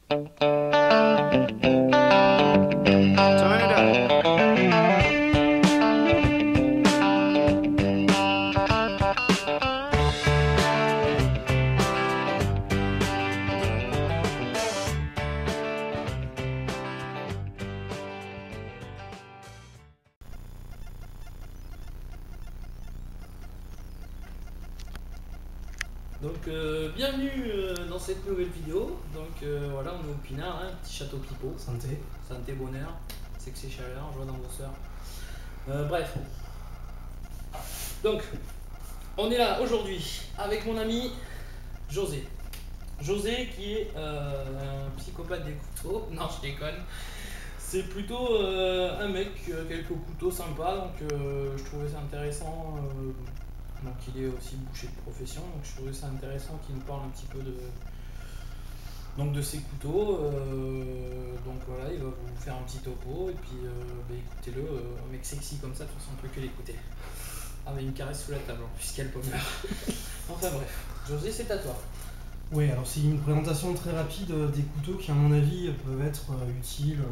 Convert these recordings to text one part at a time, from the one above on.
Donc bienvenue dans cette nouvelle vidéo. Donc voilà, on est au Pinard, hein, petit château Pipo. Santé. Santé, bonheur, sexe et chaleur, joie dans vos sœurs. Bref. Donc, on est là aujourd'hui avec mon ami José. José qui est un psychopathe des couteaux. Non, je déconne. C'est plutôt un mec qui a quelques couteaux sympas, donc je trouvais ça intéressant. Donc il est aussi boucher de profession, donc je trouvais ça intéressant qu'il nous parle un petit peu de ses couteaux. Donc voilà, il va vous faire un petit topo et puis écoutez-le, un mec sexy comme ça, de toute façon on peut que l'écouter. Ah mais il me caresse sous la table en plus, quel pommeur. Enfin bref, José, c'est à toi. Oui, alors c'est une présentation très rapide des couteaux qui à mon avis peuvent être utiles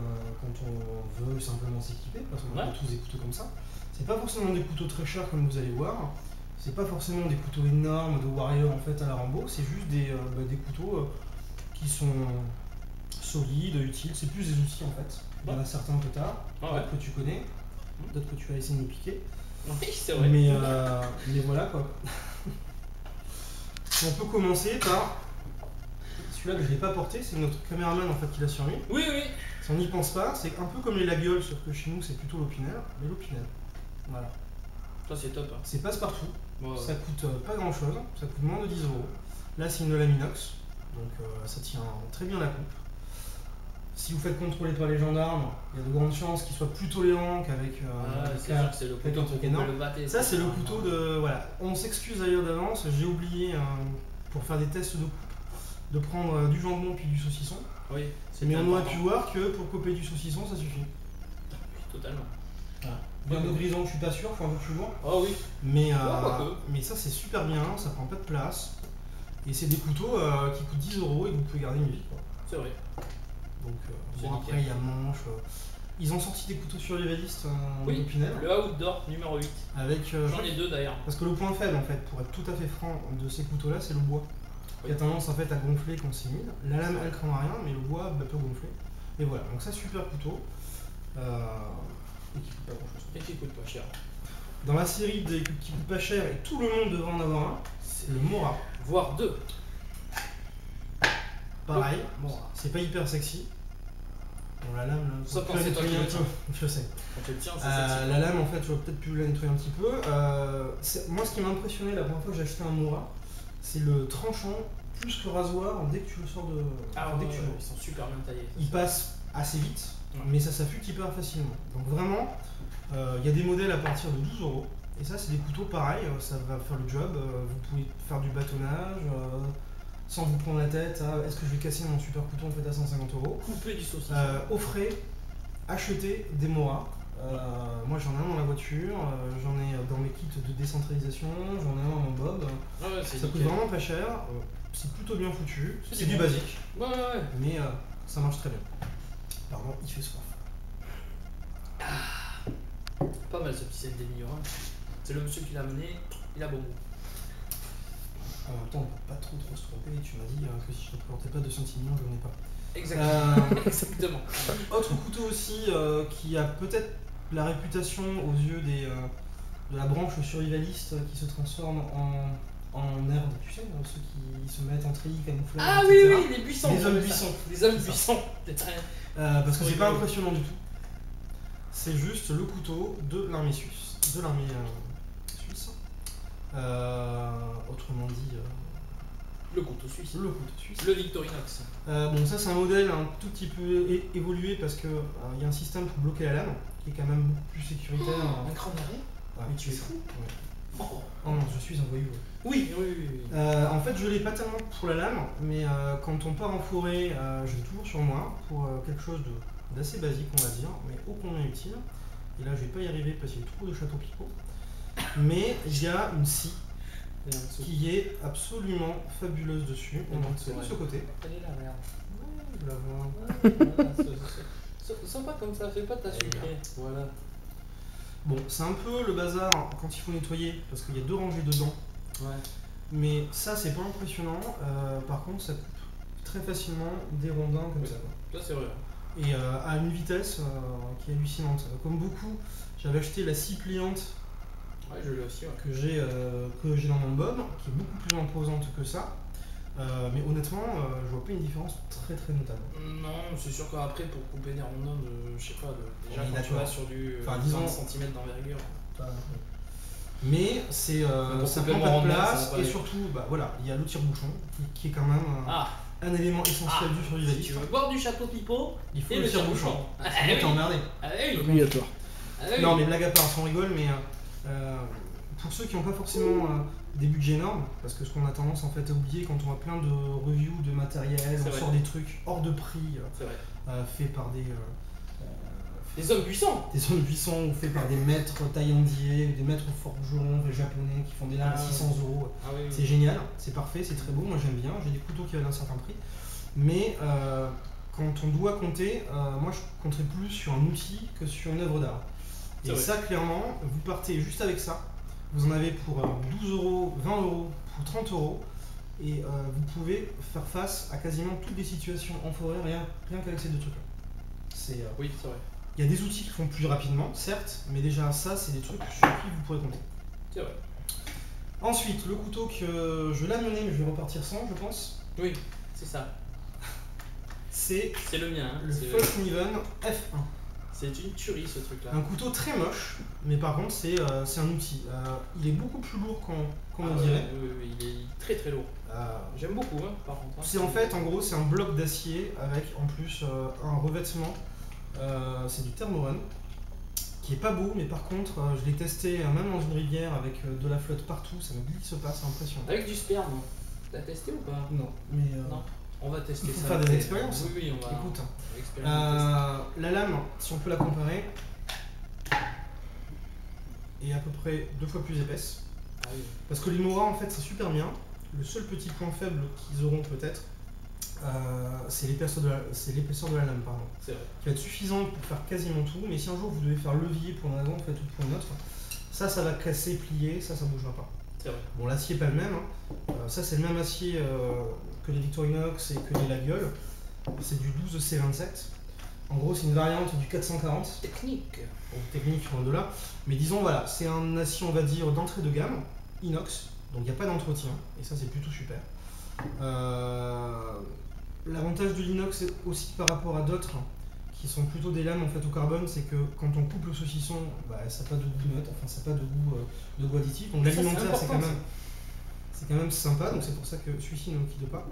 quand on veut simplement s'équiper, parce qu'on a tous des couteaux comme ça. C'est pas forcément des couteaux très chers comme vous allez voir, c'est pas forcément des couteaux énormes de warrior en fait à la Rambo, c'est juste des couteaux qui sont solides, utiles, c'est plus des outils en fait. Il y en a certains que tu as, d'autres que tu connais, d'autres que tu vas essayer de nous piquer. Oui, c'est vrai. Mais voilà quoi. On peut commencer par celui-là que je n'ai pas porté, c'est notre caméraman en fait qui l'a sur lui. Oui, oui. Si on n'y pense pas, c'est un peu comme les laguioles, sauf que chez nous c'est plutôt l'opinel, mais l'opinel. Voilà. Ça c'est top. Hein. C'est passe-partout, Ouais. Ça coûte pas grand chose, ça coûte moins de 10 €. Là c'est une lame inox, donc ça tient très bien la coupe. Si vous faites contrôler par les gendarmes, il y a de grandes chances qu'il soit plus tolérant qu'avec c'est le couteau truc énorme. le battre, ça c'est le couteau de... Voilà. On s'excuse d'ailleurs d'avance, j'ai oublié pour faire des tests de coupe de prendre du jambon puis du saucisson. Oui. Mais on aurait pu voir que pour couper du saucisson ça suffit. Totalement. Voilà. Bien de grison, je suis pas sûr, faut un peu plus loin. Oh oui. Mais ça c'est super bien, ça prend pas de place. Et c'est des couteaux qui coûtent 10 € et que vous pouvez garder une vie. C'est vrai. Donc bon, après il y a manche. Ils ont sorti des couteaux survivalistes en Opinel. Le Outdoor numéro 8. Avec, j'en ai deux d'ailleurs. Parce que le point faible en fait, pour être tout à fait franc, de ces couteaux là, c'est le bois. Il a tendance en fait à gonfler quand c'est humide. La lame elle craint rien, mais le bois peut gonfler. Et voilà, donc ça super couteau. Et qui coûte pas grand chose. Et qui coûte pas cher. Dans la série des qui coûtent pas cher et tout le monde devrait en avoir un, c'est le Mora. Voire deux. Pareil, c'est pas hyper sexy. Bon, la lame, ça quand c'est toi qui le tiens. Je sais. Quand tu le tiens, c'est sexy. La lame, en fait, j'aurais peut-être pu la nettoyer un petit peu. Moi, ce qui m'a impressionné la première fois que j'ai acheté un Mora, c'est le tranchant plus le rasoir dès que tu le sors de. Dès que tu ils sont super bien taillés. Il passe assez vite, mais ça s'affûte hyper facilement. Donc vraiment, il y a des modèles à partir de 12 €. Et ça, c'est des couteaux pareils, ça va faire le job. Vous pouvez faire du bâtonnage. Sans vous prendre la tête à est-ce que je vais casser mon super couteau en fait à 150 €. Couper du saucisson. Offrez, achetez des Mora. Moi j'en ai un dans la voiture, j'en ai dans mes kits de décentralisation, j'en ai un en bob. Ça coûte vraiment pas cher, c'est plutôt bien foutu, c'est du basique. Mais ça marche très bien. Pardon, il fait soif. Pas mal ce petit set des mignons. C'est le monsieur qui l'a amené, il a bon goût. En même temps, on ne peut pas trop se tromper. Tu m'as dit que si je ne représentais pas 200 millions, je n'en ai pas. Exactement. Exactement. Autre couteau aussi qui a peut-être la réputation aux yeux de la branche survivaliste qui se transforme en herbe. Tu sais, ceux qui se mettent en treillis, camouflage. Ah etc. oui, les buissons. Les hommes buissons. Les hommes buissons. Parce que c'est pas impressionnant du tout. C'est juste le couteau de l'armée suisse. Autrement dit, le couteau suisse. Le Victorinox. Bon, ça c'est un modèle un tout petit peu évolué parce que y a un système pour bloquer la lame qui est quand même beaucoup plus sécuritaire. Un cran d'arrêt. Mais tu es fou. Oh non, je suis un voyou. Oui. En fait, je l'ai pas tellement pour la lame, mais quand on part en forêt, je l'ai toujours sur moi pour quelque chose d'assez basique, on va dire, mais ô combien utile. Et là, je vais pas y arriver parce qu'il y a trop de château Pico. Mais il y a une scie qui est absolument fabuleuse dessus. On monte de ce côté. Elle est là, regarde. peut la voir. Sympa comme ça, fais pas ta sucrée. Voilà. Bon, c'est un peu le bazar quand il faut nettoyer, parce qu'il y a 2 rangées dedans. Ouais. Mais ça, c'est pas impressionnant. Par contre, ça coupe très facilement des rondins comme ça. Ça, c'est vrai. Et à une vitesse qui est hallucinante. Comme beaucoup, j'avais acheté la scie pliante. Ouais, je l'ai aussi, ouais. Que j'ai dans mon bob, qui est beaucoup plus imposante que ça. Mais honnêtement, je vois pas une différence très notable. Non, c'est sûr qu'après, pour couper des rondins je sais pas, déjà Oui, quand tu vas sur du 20 cm d'envergure. Mais ça prend pas de place, et surtout, bah voilà, il y a le tire-bouchon qui est quand même un élément essentiel du survivalisme. Si tu veux boire du château Pipeau, il faut le tire-bouchon. Sinon t'es emmerdé. Obligatoire. Non, mais blague à part, on rigole, mais pour ceux qui n'ont pas forcément des budgets énormes, parce que ce qu'on a tendance en fait à oublier quand on voit plein de reviews de matériel, on sort des trucs hors de prix, faits par des hommes puissants. Des hommes puissants ou faits par des maîtres taillandiers, des maîtres forgerons, des japonais qui font des lames à 600 €. C'est génial, c'est parfait, c'est très beau, moi j'aime bien, j'ai des couteaux qui valent un certain prix. Mais quand on doit compter, moi je compterais plus sur un outil que sur une œuvre d'art. Et ça, clairement, vous partez juste avec ça. Vous en avez pour 12 €, 20 €, pour 30 €. Et vous pouvez faire face à quasiment toutes les situations en forêt, rien qu'avec ces 2 trucs-là. Oui, c'est vrai. Il y a des outils qui font plus rapidement, certes, mais déjà ça, c'est des trucs sur qui vous pourrez compter. C'est vrai. Ensuite, le couteau que je l'ai amené, mais je vais repartir sans, je pense. Oui, c'est ça. C'est le mien. Le Folkniven F1. C'est une tuerie ce truc-là. Un couteau très moche, mais par contre c'est un outil. Il est beaucoup plus lourd qu'on le dirait. Oui, il est très lourd. J'aime beaucoup, par contre. C'est en gros, c'est un bloc d'acier avec en plus un revêtement. C'est du Thermoren, qui est pas beau, mais par contre, je l'ai testé même dans une rivière avec de la flotte partout, ça me glisse pas, c'est impressionnant. Avec du sperme, t'as testé ou pas? Non, mais non. On va tester ça. Il faut faire des expériences. Oui, on va. Écoute, la lame, si on peut la comparer, est à peu près 2 fois plus épaisse. Ah oui. Parce que l'Imora, en fait, c'est super bien. Le seul petit point faible qu'ils auront peut-être, c'est l'épaisseur de la lame, pardon. C'est vrai. Qui va être suffisante pour faire quasiment tout. Mais si un jour vous devez faire levier pour une raison en fait, ou pour une autre, ça va casser, plier, ça bougera pas. C'est vrai. Bon, l'acier n'est pas le même. Ça, c'est le même acier que les Victorinox et que les Laguiole. C'est du 12C27. En gros, c'est une variante du 440. Technique. Bon, technique, loin de là. Mais disons, voilà, c'est un acier, on va dire, d'entrée de gamme, inox. Donc, il n'y a pas d'entretien. Et ça, c'est plutôt super. L'avantage de l'inox aussi par rapport à d'autres qui sont plutôt des lames en fait au carbone, c'est que quand on coupe le saucisson, ça n'a pas de goût neutre, enfin ça n'a pas de goût additif. Donc l'alimentaire c'est quand même sympa, donc c'est pour ça que celui-ci ne me quitte pas.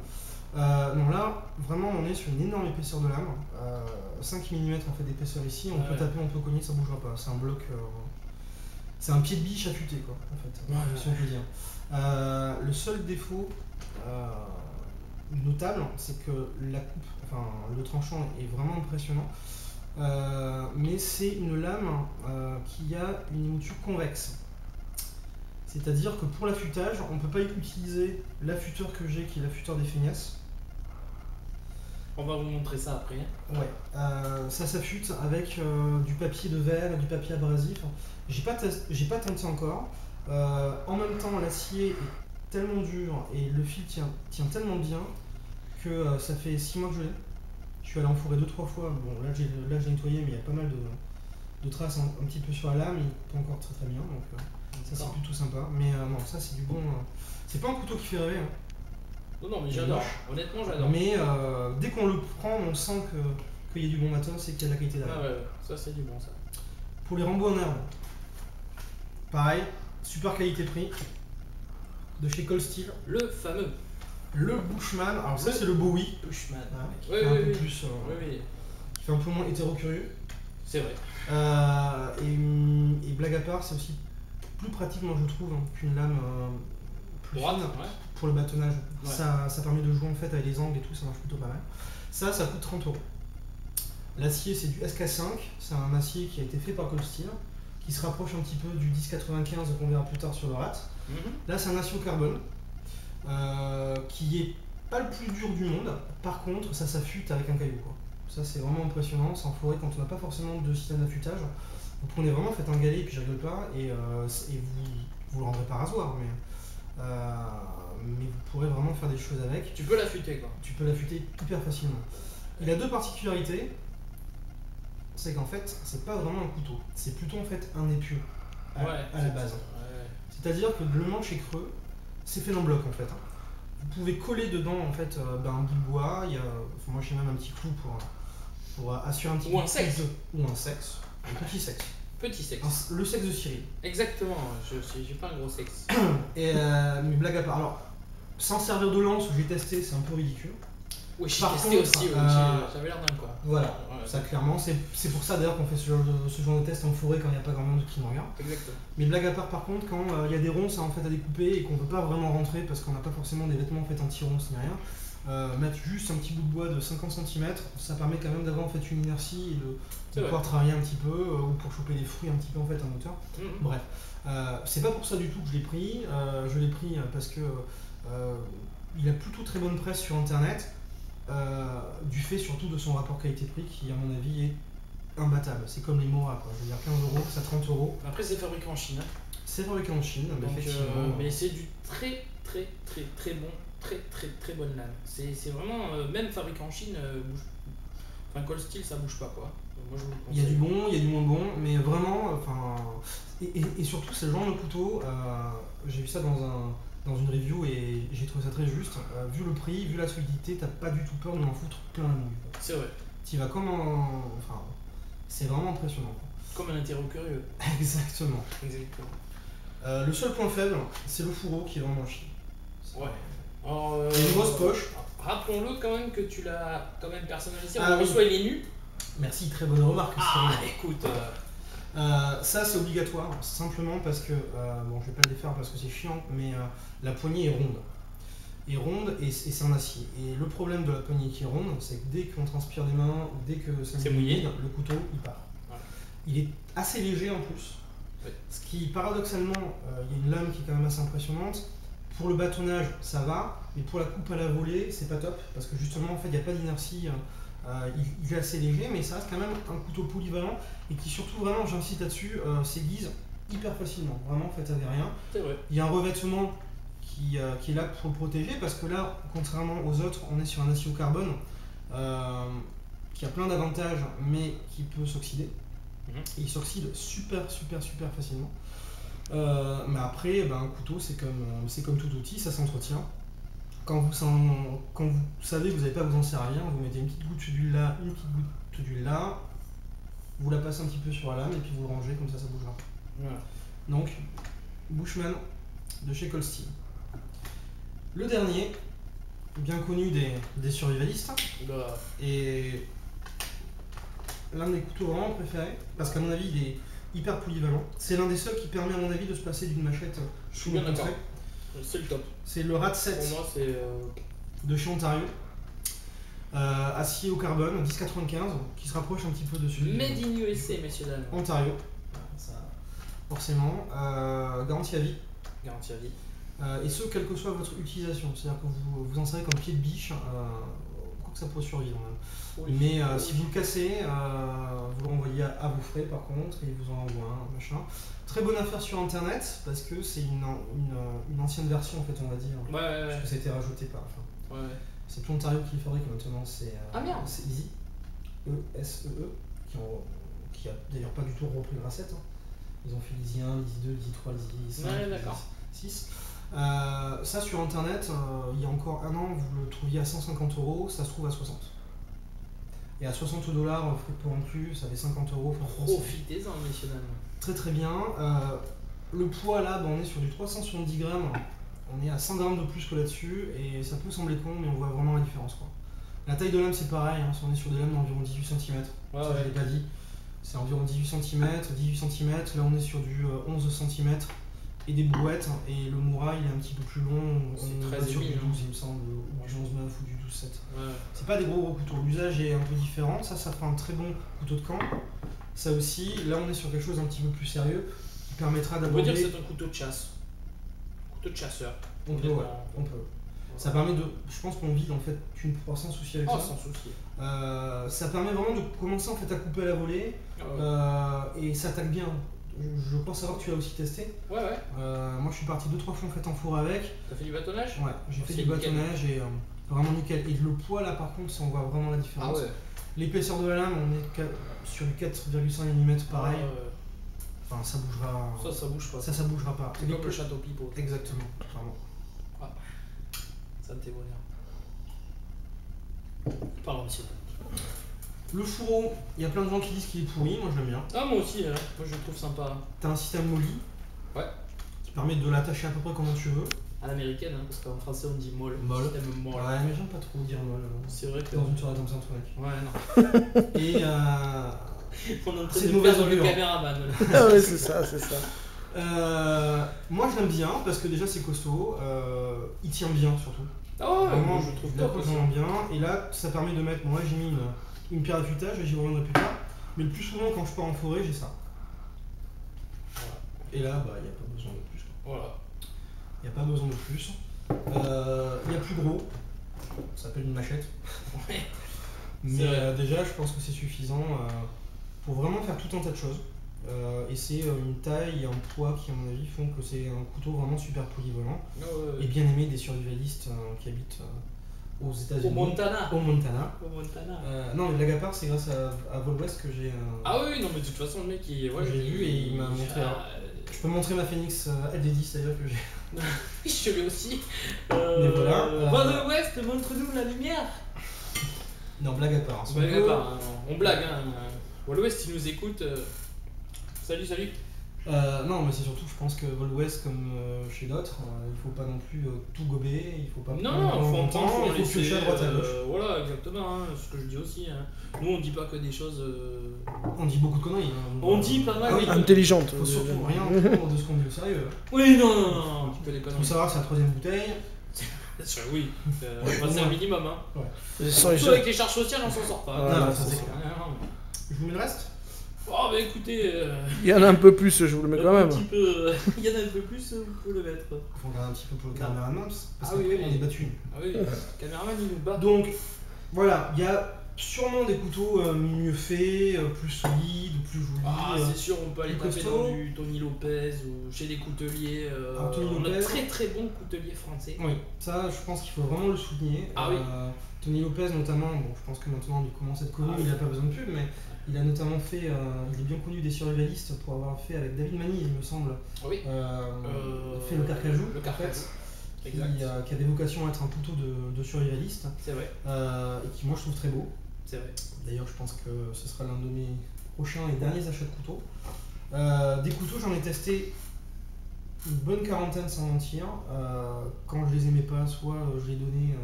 Non, là vraiment on est sur une énorme épaisseur de lame, 5 mm en fait d'épaisseur ici, on peut taper, on peut cogner, ça ne bougera pas. C'est un bloc, c'est un pied de biche affûté quoi en fait, si on peut dire. Le seul défaut notable, c'est que la coupe, enfin le tranchant est vraiment impressionnant, mais c'est une lame qui a une émouture convexe. C'est-à-dire que pour l'affûtage, on ne peut pas utiliser l'affûteur que j'ai, qui est l'affûteur des feignasses. On va vous montrer ça après. Ouais, ça s'affûte avec du papier de verre et du papier abrasif. J'ai pas tenté encore. En même temps, l'acier est tellement dur et le fil tient tellement bien que ça fait 6 mois que je l'ai. Je suis allé en forêt 2-3 fois. Bon, là j'ai nettoyé, mais il y a pas mal de traces un petit peu sur la lame. Il est pas encore très bien, donc ça c'est plutôt sympa. Mais non, ça c'est du bon. C'est pas un couteau qui fait rêver. Hein. Non, mais j'adore. Honnêtement, j'adore. Mais dès qu'on le prend, on sent qu'il y a du bon matos et qu'il y a de la qualité derrière. Ah ouais, ça c'est du bon ça. Pour les Rambo en herbe, pareil, super qualité-prix de chez Cold Steel. Le fameux. Le Bushman, alors ça c'est le Bowie. Bushman. Qui fait un peu plus, qui fait un peu moins hétéro-curieux. C'est vrai. Et blague à part, c'est aussi plus pratique, moi je trouve, qu'une lame plus fine pour le bâtonnage. Ouais. Ça permet de jouer en fait avec les angles et tout, ça marche plutôt pas mal. Ça coûte 30 €. L'acier c'est du SK5, c'est un acier qui a été fait par Cold Steel, qui se rapproche un petit peu du 1095 qu'on verra plus tard sur le RAT. Là c'est un acier au carbone, qui est pas le plus dur du monde, par contre ça s'affûte avec un caillou quoi. Ça c'est vraiment impressionnant, c'est en forêt quand on n'a pas forcément de système d'affûtage. Vous prenez vraiment, faites un galet, puis je rigole pas, et vous le rendrez pas rasoir, mais vous pourrez vraiment faire des choses avec. Tu peux l'affûter quoi. Tu peux l'affûter hyper facilement. Il a deux particularités, c'est qu'en fait c'est pas vraiment un couteau, c'est plutôt en fait un épieu à la base. Ouais. C'est-à-dire que le manche est creux, c'est fait en bloc en fait. Vous pouvez coller dedans en fait un bout de bois, moi j'ai même un petit clou pour assurer un petit peu. Ou un sexe. Ou un sexe, un petit sexe. Petit sexe. Le sexe de Cyril. Exactement, j'ai pas un gros sexe. Et mais blague à part, alors sans servir de lance, j'ai testé, c'est un peu ridicule. Oui, j'ai Par testé contre, aussi, j'avais l'air d'un quoi. Voilà, Ouais, ça clairement, c'est pour ça d'ailleurs qu'on fait ce genre de test en forêt quand il n'y a pas grand monde qui nous regarde. Exactement. Mais blague à part par contre, quand il y a des ronces en fait, à découper et qu'on ne peut pas vraiment rentrer parce qu'on n'a pas forcément des vêtements faits anti-ronces ni rien, mettre juste un petit bout de bois de 50 cm, ça permet quand même d'avoir en fait une inertie et de pouvoir travailler un petit peu ou pour choper des fruits un petit peu en fait en hauteur. Bref, c'est pas pour ça du tout que je l'ai pris, parce que il a plutôt très bonne presse sur internet. Du fait surtout de son rapport qualité-prix qui à mon avis est imbattable. C'est comme les Mora quoi. Je veux dire 15 euros, ça 30 euros. Après c'est fabriqué en Chine. C'est fabriqué en Chine, donc, effectivement. mais c'est du très bon, très bonne lame. C'est vraiment, même fabriqué en Chine, enfin Cold Steel ça bouge pas quoi. Moi, je vous le conseille. Il y a du bon, il y a du moins bon, mais vraiment, et surtout c'est le genre de couteau, j'ai vu ça dans une review et j'ai trouvé ça très juste. Vu le prix, vu la solidité, t'as pas du tout peur de m'en foutre plein la mouille. C'est vrai. Tu vas comme un. Enfin, c'est vraiment impressionnant. Comme un interro curieux. Exactement. Le seul point faible, c'est le fourreau qui est vraiment chiant. Ouais. Il y a une grosse poche. Rappelons-le quand même que tu l'as quand même personnalisé. Ah, on reçoit il est nu. Merci, très bonne remarque. Écoute. Ça c'est obligatoire, simplement parce que, bon je vais pas le défaire parce que c'est chiant, mais la poignée est ronde et c'est en acier. Et le problème de la poignée qui est ronde, c'est que dès qu'on transpire des mains, ou dès que ça mouillé, le couteau il part. Ouais. Il est assez léger en plus, ce qui paradoxalement, il y a une lame qui est quand même assez impressionnante. Pour le bâtonnage ça va, mais pour la coupe à la volée c'est pas top, parce que justement en fait il n'y a pas d'inertie. Il est assez léger, mais ça reste quand même un couteau polyvalent et qui surtout vraiment, j'insiste là-dessus, s'aiguise hyper facilement. Vraiment, faites avec rien. C'est vrai. Il y a un revêtement qui est là pour le protéger parce que là, contrairement aux autres, on est sur un acier au carbone qui a plein d'avantages, mais qui peut s'oxyder. Et il s'oxyde super facilement. Mais après, un couteau, c'est comme tout outil, ça s'entretient. Quand vous savez que vous n'allez pas vous en servir, vous mettez une petite goutte d'huile là, une petite goutte d'huile là, vous la passez un petit peu sur la lame et puis vous le rangez, comme ça bougera. Voilà. Donc, Bushman de chez Cold Steel. Le dernier, bien connu des survivalistes, et l'un des couteaux vraiment préférés, parce qu'à mon avis il est hyper polyvalent. C'est l'un des seuls qui permet à mon avis de se passer d'une machette sous le contrat. C'est le top. C'est le RAD 7 pour moi, c'est de chez Ontario. Acier au carbone, 1095, qui se rapproche un petit peu de celui Made in USA, messieurs dames. Ontario, ça, forcément. Garantie à vie. Garantie à vie. Et ce, quelle que soit votre utilisation. C'est-à-dire que vous en serez comme pied de biche, quoi que ça pourrait survivre même. Oui. Mais si vous le cassez, vous le renvoyez à vos frais par contre, et vous en envoie un, machin. Très bonne affaire sur internet, parce que c'est une ancienne version en fait, on va dire. Ouais. Parce que ça a été rajouté par. Ouais. C'est plus Ontario qui le fabrique maintenant, c'est Easy, E-S-E-E, qui a d'ailleurs pas du tout repris le RAD7. Ils ont fait l'Easy 1, l'Easy 2, l'Easy 3, l'Easy 5, l'Easy 6. Ça sur internet, il y a encore un an, vous le trouviez à 150 €, ça se trouve à 60. Et à 60 $, frais pour inclus, ça fait 50 €. Profitez-en, messieurs dames. Très bien. Le poids là, on est sur du 370 grammes. On est à 100 grammes de plus que là-dessus, et ça peut sembler con, mais on voit vraiment la différence. La taille de lame c'est pareil, on est sur des lames d'environ 18 cm. Je l'ai pas dit. C'est environ 18 cm, là on est sur du 11 cm et des brouettes, et le Mura il est un petit peu plus long, on est sur du 12 il me semble, ou du 11-9 ou du 12-7. C'est pas des gros couteaux, l'usage est un peu différent, ça fait un très bon couteau de camp. Ça aussi, là on est sur quelque chose d'un petit peu plus sérieux, qui permettra d'aborder... On peut dire que c'est un couteau de chasse. De chasseur. On peut. Ça permet de. Je pense qu'on vide en fait une proie sans souci avec Oh, ça. sans souci. Ça permet vraiment de commencer en fait à couper à la volée et ça attaque bien. Je pense savoir que tu l'as aussi testé. Ouais. Moi je suis parti 2-3 fois en fait en four avec. T'as fait du bâtonnage? Ouais, j'ai fait c'est du nickel. bâtonnage et vraiment nickel. Et le poids là par contre, ça on voit vraiment la différence. Ah ouais. L'épaisseur de la lame, on est sur du 4,5 mm pareil. Enfin ça bougera. Ça bouge pas. Ça bougera pas. C'est comme le château Pipo. Exactement, vraiment. Ça me témoigne. Pardon, monsieur. Le fourreau, il y a plein de gens qui disent qu'il est pourri, moi je l'aime bien. Ah, moi aussi, moi je le trouve sympa. T'as un système molly. Ouais. Qui permet de l'attacher à peu près comment tu veux. À l'américaine, hein, parce qu'en français on dit molle. Molle. Système molle. Ouais, mais j'aime pas trop dire molle. C'est vrai que. Dans une soirée comme ça entre mecs. Ouais, non. Et On est en train c'est de de mauvaise perdre le augure. caméraman. Ah ouais, c'est ça, c'est ça. moi je l'aime bien parce que déjà c'est costaud, il tient bien surtout. Ah ouais, Vraiment, je trouve la top coque aussi. vraiment bien. Et là ça permet de mettre, bon là j'ai mis une pierre d'affûtage et j'y reviendrai plus tard. Mais le plus souvent quand je pars en forêt j'ai ça. Voilà. Et là bah il n'y a pas besoin de plus. Voilà. Il n'y a pas besoin de plus. Il y a plus gros, ça s'appelle une machette. Ouais. Mais vrai. déjà je pense que c'est suffisant pour vraiment faire tout un tas de choses. Et c'est une taille et un poids qui à mon avis font que c'est un couteau vraiment super polyvalent et bien aimé des survivalistes qui habitent aux États-Unis. Au Montana. Au Montana. Au Montana. Non mais blague à part, c'est grâce à Vol West que j'ai Ah oui, non, mais de toute façon, le mec, il. Ouais, j'ai vu et il m'a montré. Je peux montrer ma Phoenix LD10 d'ailleurs que j'ai. Je l'ai aussi. Mais voilà, Va de l'Ouest, montre-nous la lumière. Non, blague à part. On blague à part, hein, on blague, hein. Vol West, il nous écoute. Salut. Non, mais c'est surtout, je pense que Vol West, comme chez d'autres, il faut pas non plus tout gober, il faut pas Non, il faut en prendre, il faut piocher à droite à gauche. Voilà, exactement, hein, ce que je dis aussi. Hein. Nous, on dit pas que des choses. On dit beaucoup de conneries. Hein. On dit pas mal. Ah oui, Intelligente. faut surtout rien prendre de ce qu'on dit au sérieux. Oui, non, tu peux des Il faut conneries. savoir que c'est la troisième bouteille. Oui, c'est un minimum. Hein. Ce sont Surtout les avec les charges sociales, on s'en sort pas. Voilà, ça, c'est clair. Non. Je vous mets le reste. Oh, bah écoutez. Il y en a un peu plus, je vous le mets quand un même. petit peu, il y en a un peu plus, vous pouvez le mettre. Il faut regarder un petit peu pour le caméraman parce Ah qu'après oui, on est battu. Ah oui, le caméraman il nous bat. Donc voilà, il y a sûrement des couteaux mieux faits, plus solides, plus jolis. Ah, c'est sûr, on peut aller plus taper costaud. dans du Tony Lopez ou chez des couteliers. Tony on a Lopez. très très bons couteliers français. Oui, ça je pense qu'il faut vraiment le souligner. Ah oui. Tony Lopez notamment, bon je pense que maintenant il commence à être connu, Ah il oui. n'a pas besoin de pub, mais il a notamment fait, il est bien connu des survivalistes pour avoir fait avec David Manille, il me semble, Oui. fait le Carcajou, Le en Carcajou. fait, Exact. qui a des vocations à être un couteau de survivaliste, C'est vrai, et qui moi je trouve très beau. c'est vrai. D'ailleurs je pense que ce sera l'un de mes prochains et derniers achats de couteaux. Des couteaux j'en ai testé une bonne quarantaine sans mentir. Quand je les aimais pas, soit je les donnais,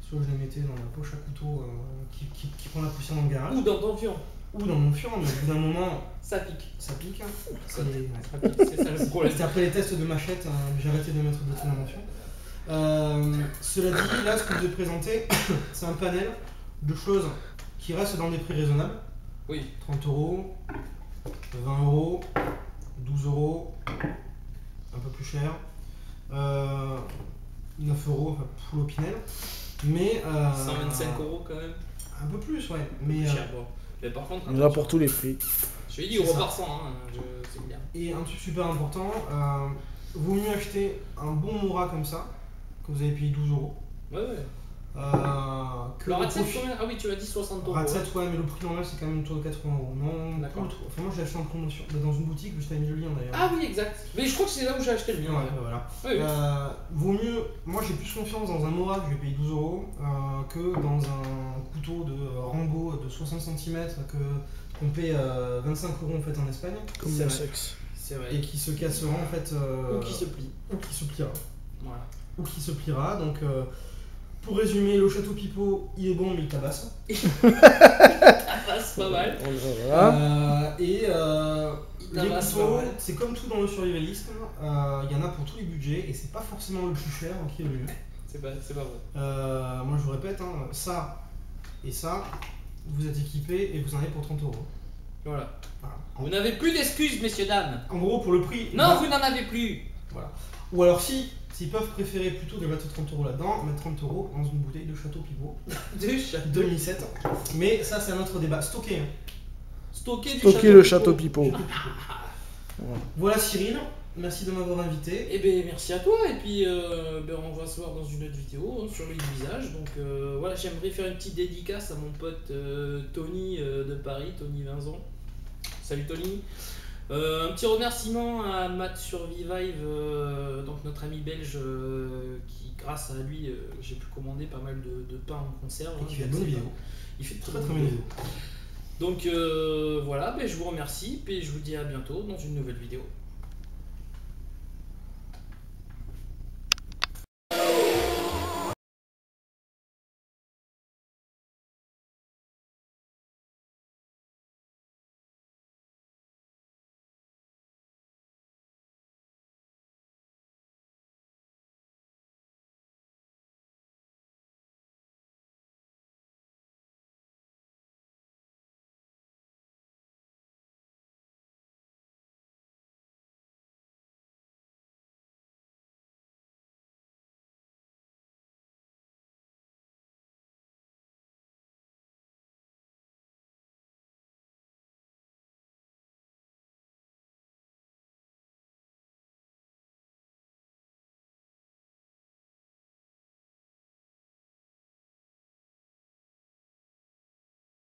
soit je les mettais dans la poche à couteau qui prend la poussière dans le garage. Ou dans ton fion, Ou dans mon fion, mais au bout d'un moment ça pique. ça pique. Ça C'est- pique, c'est ça le problème. C'était après les tests de machette, j'ai arrêté de mettre d'autres dans mon fion. Cela dit, là ce que je vais te présenter, c'est un panel de choses qui restent dans des prix raisonnables. Oui, 30 euros, 20 euros, 12 euros, un peu plus cher, 9 euros enfin, pour l'Opinel, mais 125 euros quand même. un peu plus, ouais. Mais, Cher, bon. Mais par contre, Il y en a pour tous les prix. je lui ai dit C'est euros ça. par 100, hein, c'est bien. et un truc super important, vaut mieux acheter un bon Mora comme ça, que vous avez payé 12 euros, Ouais, ouais. que Le le Ratset, profit- combien? Ah oui, tu m'as dit 60 euros. Ratset, ouais, mais le prix normal c'est quand même autour de 80 euros. Non, D'accord. enfin, moi j'ai acheté en promotion dans une boutique, je t'avais mis le lien d'ailleurs. Ah oui, exact. Mais je crois que c'est là où j'ai acheté le mien. Ouais, ouais. bah voilà. Ouais, oui. Vaut mieux, moi j'ai plus confiance dans un Mora que je vais payer 12 euros que dans un couteau de Rambo de 60 cm qu'on paie 25 euros en fait en Espagne Comme C'est le vrai. sexe. C'est vrai. et qui se cassera en fait Ou qui se plie. ou qui se pliera. Voilà. Ou qui se pliera. Donc pour résumer, le château Pipo il est bon mais il tabasse. Ça passe pas mal. Voilà. Et Il les tabasse couteaux, pas mal. c'est comme tout dans le survivalisme, il y en a pour tous les budgets et c'est pas forcément le plus cher qui est le mieux. C'est pas vrai. Moi je vous répète, hein, ça et ça, vous êtes équipés et vous en avez pour 30 euros. Voilà. Voilà. Vous n'avez plus d'excuses, messieurs, dames. En gros, pour le prix. Non, vous n'en avez plus. Voilà. Ou alors s'ils peuvent préférer plutôt de mettre 30 € là-dedans, mettre 30 € dans une bouteille de Château Pivot. Du château. 2007. Mais ça c'est un autre débat. Stocké. Hein. Stocker le Château Pipo. Voilà Cyril, merci de m'avoir invité. Et ben merci à toi et puis on va se voir dans une autre vidéo sur le visage. Donc voilà, j'aimerais faire une petite dédicace à mon pote Tony de Paris, Tony Vinzon. Salut Tony. Un petit remerciement à Matt Survive, donc notre ami belge qui grâce à lui j'ai pu commander pas mal de pain en conserve. Il fait de bonnes vidéos. Il fait Très bonnes vidéos. Donc voilà, je vous remercie et je vous dis à bientôt dans une nouvelle vidéo.